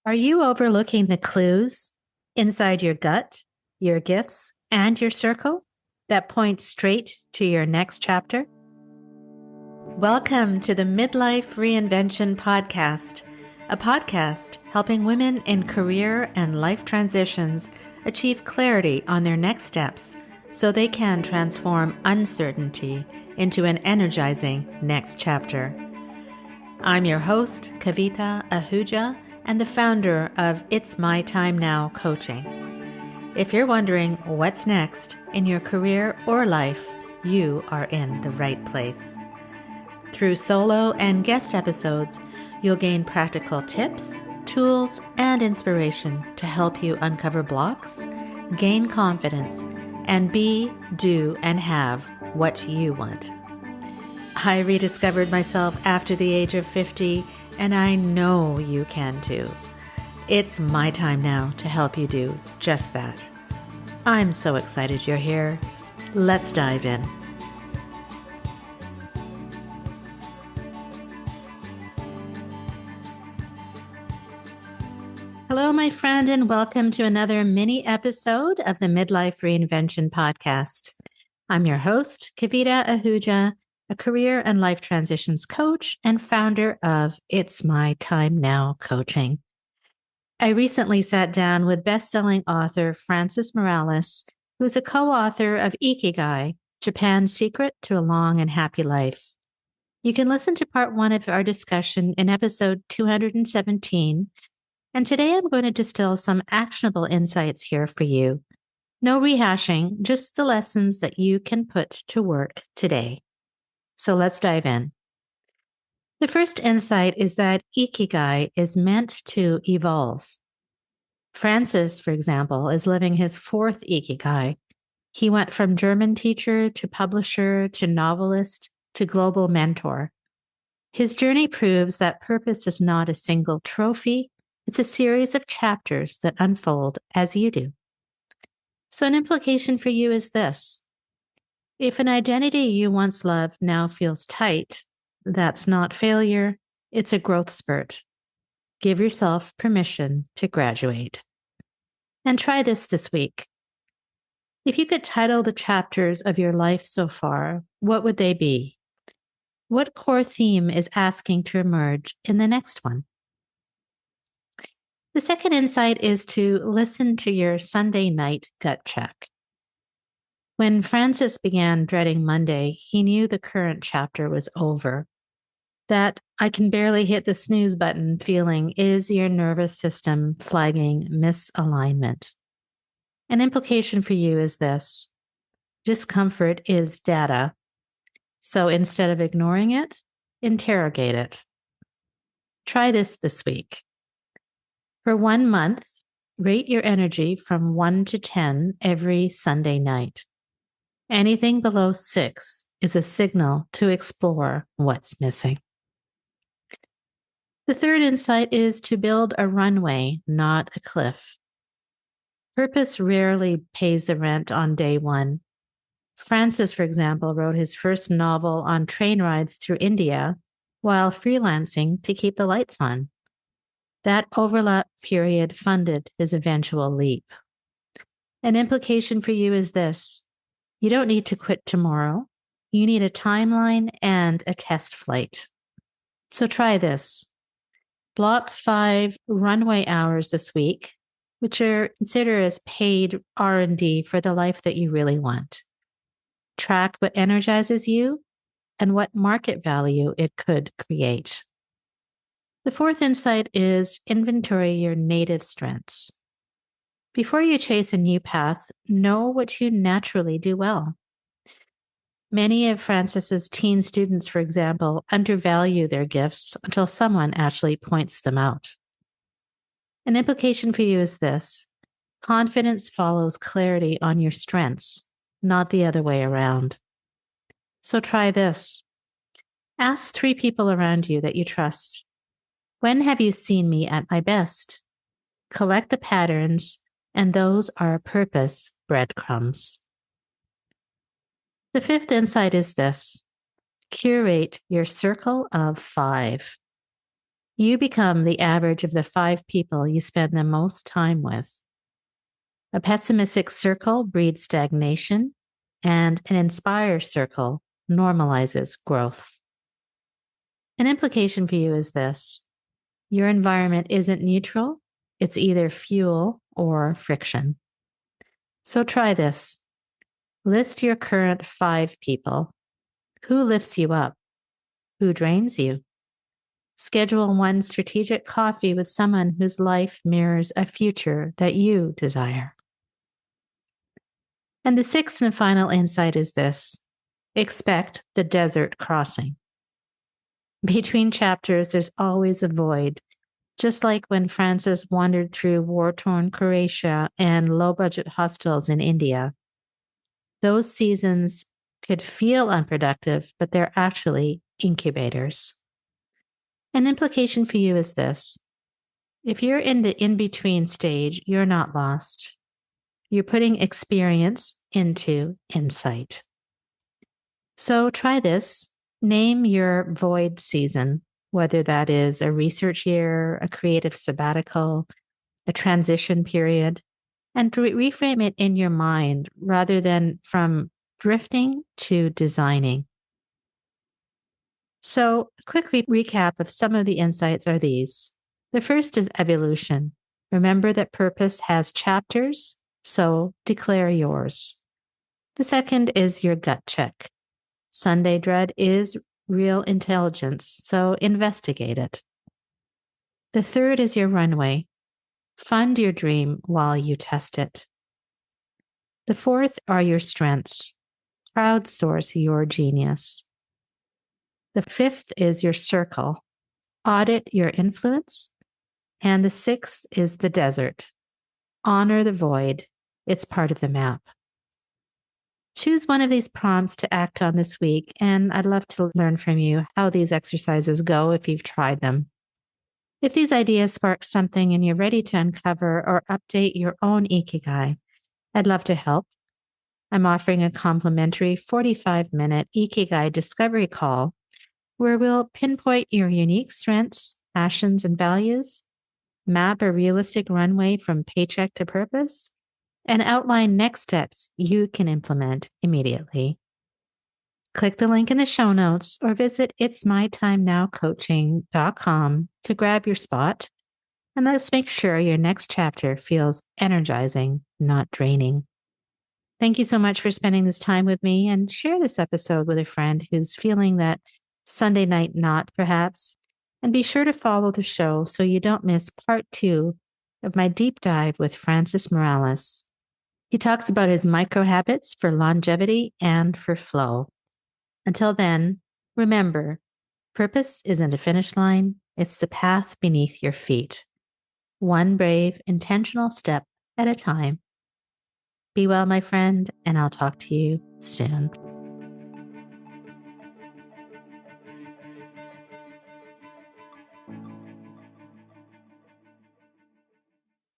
Are you overlooking the clues inside your gut, your gifts, and your circle that point straight to your next chapter? Welcome to the Midlife Reinvention Podcast, a podcast helping women in career and life transitions achieve clarity on their next steps so they can transform uncertainty into an energizing next chapter. I'm your host, Kavita Ahuja, and the founder of It's My Time Now Coaching. If you're wondering what's next in your career or life, you are in the right place. Through solo and guest episodes, you'll gain practical tips, tools, and inspiration to help you uncover blocks, gain confidence, and be, do, and have what you want. I rediscovered myself after the age of 50, and I know you can too. It's my time now to help you do just that. I'm so excited you're here. Let's dive in. Hello, my friend, and welcome to another mini episode of the Midlife Reinvention Podcast. I'm your host, Kavita Ahuja, a career and life transitions coach and founder of It's My Time Now Coaching. I recently sat down with best-selling author Frances Morales, who's a co-author of Ikigai, Japan's Secret to a Long and Happy Life. You can listen to part one of our discussion in episode 217, and today I'm going to distill some actionable insights here for you. No rehashing, just the lessons that you can put to work today. So let's dive in. The first insight is that Ikigai is meant to evolve. Francis, for example, is living his fourth Ikigai. He went from German teacher to publisher to novelist to global mentor. His journey proves that purpose is not a single trophy, it's a series of chapters that unfold as you do. So, an implication for you is this. If an identity you once loved now feels tight, that's not failure, it's a growth spurt. Give yourself permission to graduate. And try this week. If you could title the chapters of your life so far, what would they be? What core theme is asking to emerge in the next one? The second insight is to listen to your Sunday night gut check. When Francis began dreading Monday, he knew the current chapter was over. That I can barely hit the snooze button feeling is your nervous system flagging misalignment. An implication for you is this. Discomfort is data. So instead of ignoring it, interrogate it. Try this week. For 1 month, rate your energy from 1 to 10 every Sunday night. Anything below 6 is a signal to explore what's missing. The third insight is to build a runway, not a cliff. Purpose rarely pays the rent on day one. Francis, for example, wrote his first novel on train rides through India while freelancing to keep the lights on. That overlap period funded his eventual leap. An implication for you is this. You don't need to quit tomorrow. You need a timeline and a test flight. So try this. Block 5 runway hours this week, which are considered as paid R&D for the life that you really want. Track what energizes you and what market value it could create. The fourth insight is inventory your native strengths. Before you chase a new path, know what you naturally do well. Many of Francis's teen students, for example, undervalue their gifts until someone actually points them out. An implication for you is this. Confidence follows clarity on your strengths, not the other way around. So try this. Ask 3 people around you that you trust. When have you seen me at my best? Collect the patterns, and those are purpose breadcrumbs. The fifth insight is this. Curate your circle of 5. You become the average of the 5 people you spend the most time with. A pessimistic circle breeds stagnation, and an inspire circle normalizes growth. An implication for you is this: your environment isn't neutral, it's either fuel or friction. So try this. List your current 5 people. Who lifts you up? Who drains you? Schedule one strategic coffee with someone whose life mirrors a future that you desire. And the sixth and final insight is this: expect the desert crossing. Between chapters, there's always a void, just like when Francis wandered through war torn Croatia and low budget hostels in India. Those seasons could feel unproductive, but they're actually incubators. An implication for you is this: if you're in the in between stage, you're not lost. You're putting experience into insight. So try this. Name your void season, whether that is a research year, a creative sabbatical, a transition period, and reframe it in your mind rather than from drifting to designing. So, a quick recap of some of the insights are these. The first is evolution. Remember that purpose has chapters, so declare yours. The second is your gut check. Sunday dread is real intelligence, so investigate it. The third is your runway. Fund your dream while you test it. The fourth are your strengths. Crowdsource your genius. The fifth is your circle. Audit your influence. And the sixth is the desert. Honor the void. It's part of the map. Choose one of these prompts to act on this week, and I'd love to learn from you how these exercises go if you've tried them. If these ideas spark something and you're ready to uncover or update your own Ikigai, I'd love to help. I'm offering a complimentary 45-minute Ikigai discovery call where we'll pinpoint your unique strengths, passions, and values, map a realistic runway from paycheck to purpose, and outline next steps you can implement immediately. Click the link in the show notes or visit itsmytimenowcoaching.com to grab your spot, and let's make sure your next chapter feels energizing, not draining. Thank you so much for spending this time with me, and share this episode with a friend who's feeling that Sunday night knot, perhaps. And be sure to follow the show so you don't miss part 2 of my deep dive with Francis Morales. He talks about his micro habits for longevity and for flow. Until then, remember, purpose isn't a finish line, it's the path beneath your feet. One brave, intentional step at a time. Be well, my friend, and I'll talk to you soon.